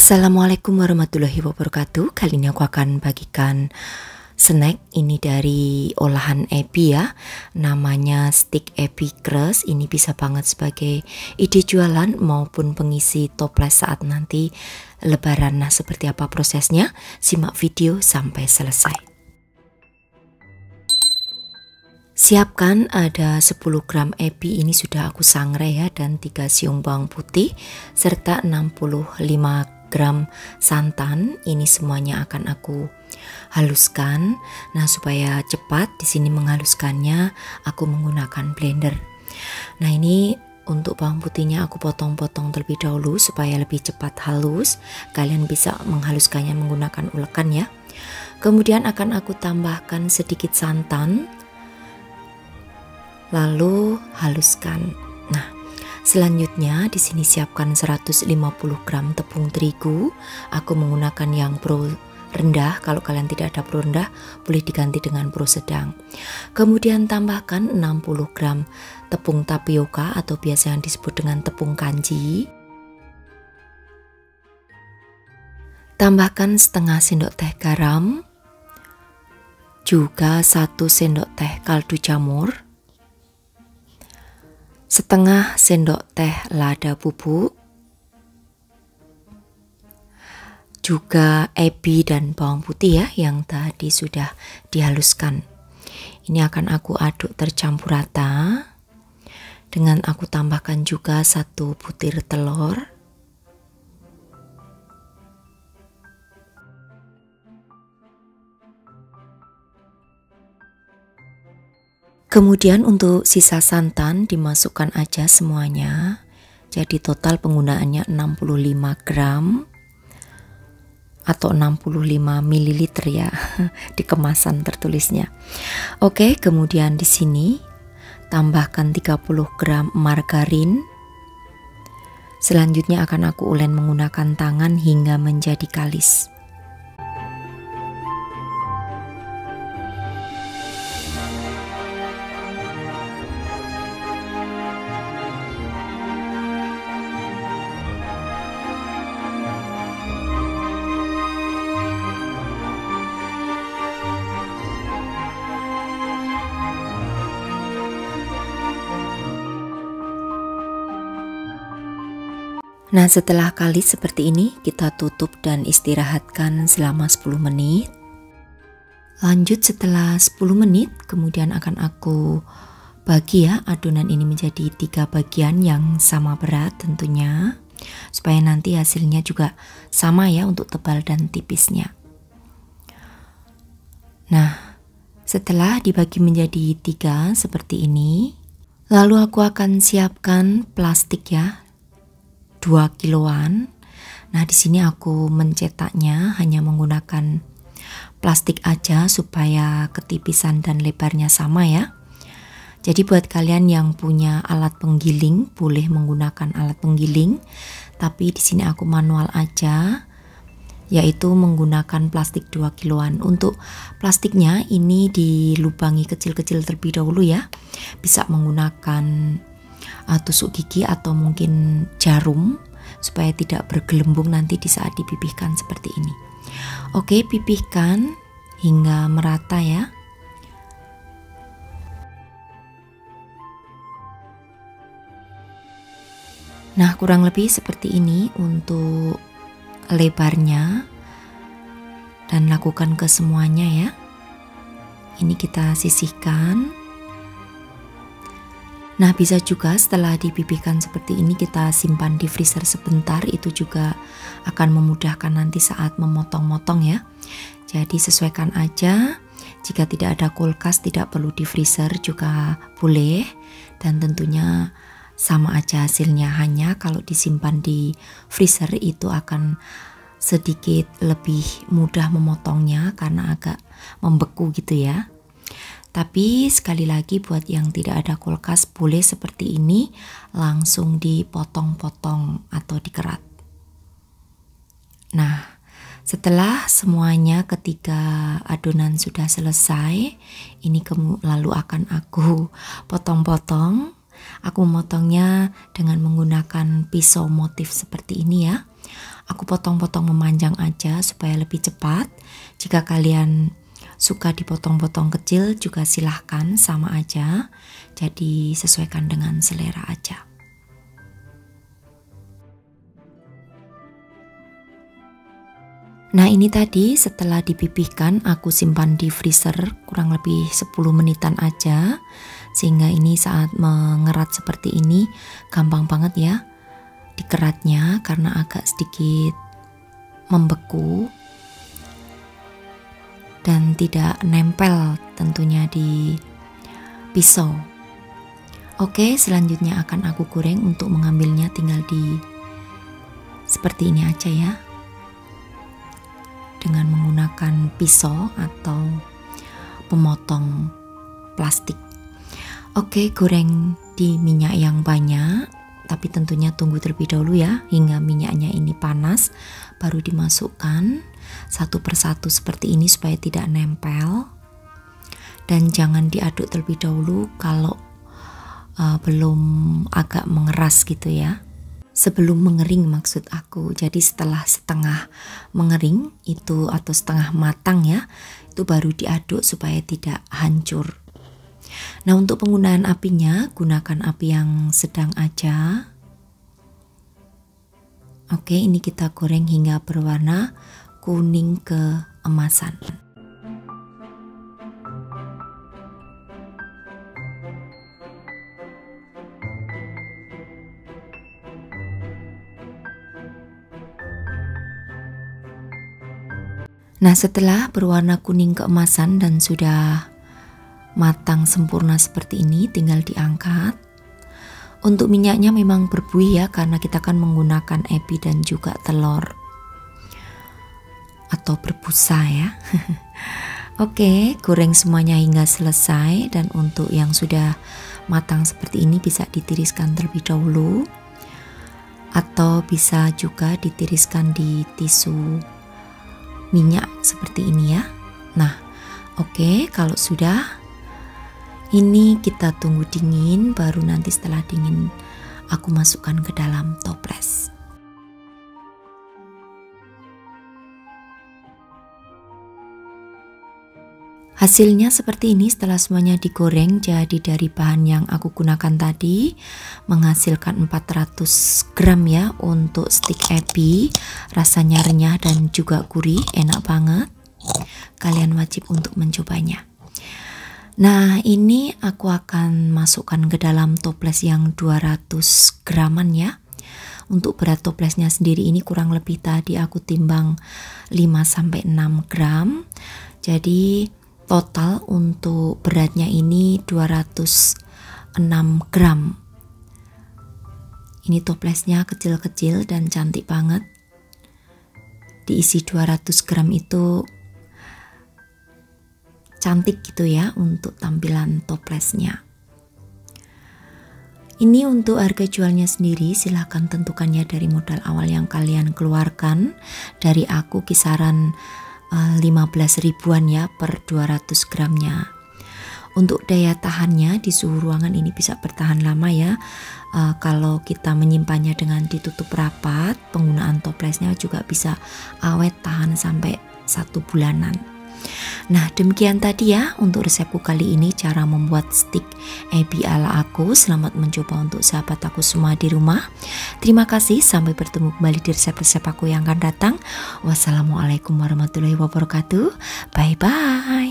Assalamualaikum warahmatullahi wabarakatuh. Kali ini aku akan bagikan snack ini dari olahan ebi ya. Namanya stick ebi crust. Ini bisa banget sebagai ide jualan maupun pengisi toples saat nanti lebaran. Nah, seperti apa prosesnya? Simak video sampai selesai. Siapkan ada 10 gram ebi, ini sudah aku sangrai ya, dan 3 siung bawang putih serta 65 gram santan. Ini semuanya akan aku haluskan. Nah, supaya cepat di sini menghaluskannya, aku menggunakan blender. Nah, ini untuk bawang putihnya aku potong-potong terlebih dahulu supaya lebih cepat halus. Kalian bisa menghaluskannya menggunakan ulekan ya. Kemudian akan aku tambahkan sedikit santan, lalu haluskan. Nah, selanjutnya di sini siapkan 150 gram tepung terigu. Aku menggunakan yang pro rendah. Kalau kalian tidak ada pro rendah, boleh diganti dengan pro sedang. Kemudian tambahkan 60 gram tepung tapioka atau biasa yang disebut dengan tepung kanji. Tambahkan setengah sendok teh garam, juga 1 sendok teh kaldu jamur, setengah sendok teh lada bubuk, juga ebi dan bawang putih ya yang tadi sudah dihaluskan. Ini akan aku aduk tercampur rata. Dengan aku tambahkan juga 1 butir telur. Kemudian untuk sisa santan dimasukkan aja semuanya. Jadi total penggunaannya 65 gram atau 65 ml ya di kemasan tertulisnya. Oke, kemudian di sini tambahkan 30 gram margarin. Selanjutnya akan aku ulen menggunakan tangan hingga menjadi kalis. Nah, setelah kalis seperti ini, kita tutup dan istirahatkan selama 10 menit. Lanjut setelah 10 menit, kemudian akan aku bagi ya adonan ini menjadi 3 bagian yang sama berat tentunya. Supaya nanti hasilnya juga sama ya untuk tebal dan tipisnya. Nah, setelah dibagi menjadi 3 seperti ini, lalu aku akan siapkan plastik ya. 2 kiloan. Nah, di sini aku mencetaknya hanya menggunakan plastik aja supaya ketipisan dan lebarnya sama ya. Jadi buat kalian yang punya alat penggiling boleh menggunakan alat penggiling, tapi di sini aku manual aja, yaitu menggunakan plastik 2 kiloan. Untuk plastiknya ini dilubangi kecil-kecil terlebih dahulu ya. Bisa menggunakan tusuk gigi atau mungkin jarum supaya tidak bergelembung nanti di saat dipipihkan seperti ini. Oke, pipihkan hingga merata ya. Nah, kurang lebih seperti ini untuk lebarnya, dan lakukan ke semuanya ya. Ini kita sisihkan. Nah, bisa juga setelah dipipihkan seperti ini kita simpan di freezer sebentar, itu juga akan memudahkan nanti saat memotong-motong ya. Jadi sesuaikan aja, jika tidak ada kulkas tidak perlu di freezer juga boleh, dan tentunya sama aja hasilnya, hanya kalau disimpan di freezer itu akan sedikit lebih mudah memotongnya karena agak membeku gitu ya. Tapi sekali lagi buat yang tidak ada kulkas boleh seperti ini langsung dipotong-potong atau dikerat. Nah, setelah semuanya ketiga adonan sudah selesai, ini lalu akan aku potong-potong. Aku memotongnya dengan menggunakan pisau motif seperti ini ya. Aku potong-potong memanjang aja supaya lebih cepat. Jika kalian suka dipotong-potong kecil juga silahkan, sama aja. Jadi sesuaikan dengan selera aja. Nah ini tadi setelah dipipihkan aku simpan di freezer kurang lebih 10 menitan aja. Sehingga ini saat mengerat seperti ini gampang banget ya dikeratnya karena agak sedikit membeku. Dan tidak nempel tentunya di pisau. Oke, selanjutnya akan aku goreng. Untuk mengambilnya tinggal di seperti ini aja ya, dengan menggunakan pisau atau pemotong plastik. Oke, goreng di minyak yang banyak, tapi tentunya tunggu terlebih dahulu ya hingga minyaknya ini panas, baru dimasukkan satu persatu seperti ini supaya tidak nempel. Dan jangan diaduk terlebih dahulu kalau belum agak mengeras gitu ya. Sebelum mengering maksud aku. Jadi setelah setengah mengering itu atau setengah matang ya, itu baru diaduk supaya tidak hancur. Nah untuk penggunaan apinya gunakan api yang sedang aja. Oke, ini kita goreng hingga berwarna kuning keemasan. Nah setelah berwarna kuning keemasan dan sudah matang sempurna seperti ini, tinggal diangkat. Untuk minyaknya memang berbuih ya karena kita akan menggunakan ebi dan juga telur atau berbusa ya. Oke, goreng semuanya hingga selesai. Dan untuk yang sudah matang seperti ini bisa ditiriskan terlebih dahulu atau bisa juga ditiriskan di tisu minyak seperti ini ya. Nah oke, kalau sudah ini kita tunggu dingin, baru nanti setelah dingin aku masukkan ke dalam toples. Hasilnya seperti ini setelah semuanya digoreng. Jadi dari bahan yang aku gunakan tadi menghasilkan 400 gram ya untuk stik ebi. Rasanya renyah dan juga gurih, enak banget. Kalian wajib untuk mencobanya. Nah ini aku akan masukkan ke dalam toples yang 200 graman ya. Untuk berat toplesnya sendiri ini kurang lebih tadi aku timbang 5-6 gram. Jadi total untuk beratnya ini 206 gram. Ini toplesnya kecil-kecil dan cantik banget. Diisi 200 gram itu cantik gitu ya untuk tampilan toplesnya. Ini untuk harga jualnya sendiri silahkan tentukannya dari modal awal yang kalian keluarkan. Dari aku kisaran 15 ribuan ya per 200 gramnya. Untuk daya tahannya di suhu ruangan ini bisa bertahan lama ya. Kalau kita menyimpannya dengan ditutup rapat, penggunaan toplesnya juga bisa awet tahan sampai 1 bulanan. Nah demikian tadi ya untuk resepku kali ini, cara membuat stik ebi ala aku. Selamat mencoba untuk sahabat aku semua di rumah. Terima kasih, sampai bertemu kembali di resep-resep aku yang akan datang. Wassalamualaikum warahmatullahi wabarakatuh. Bye bye.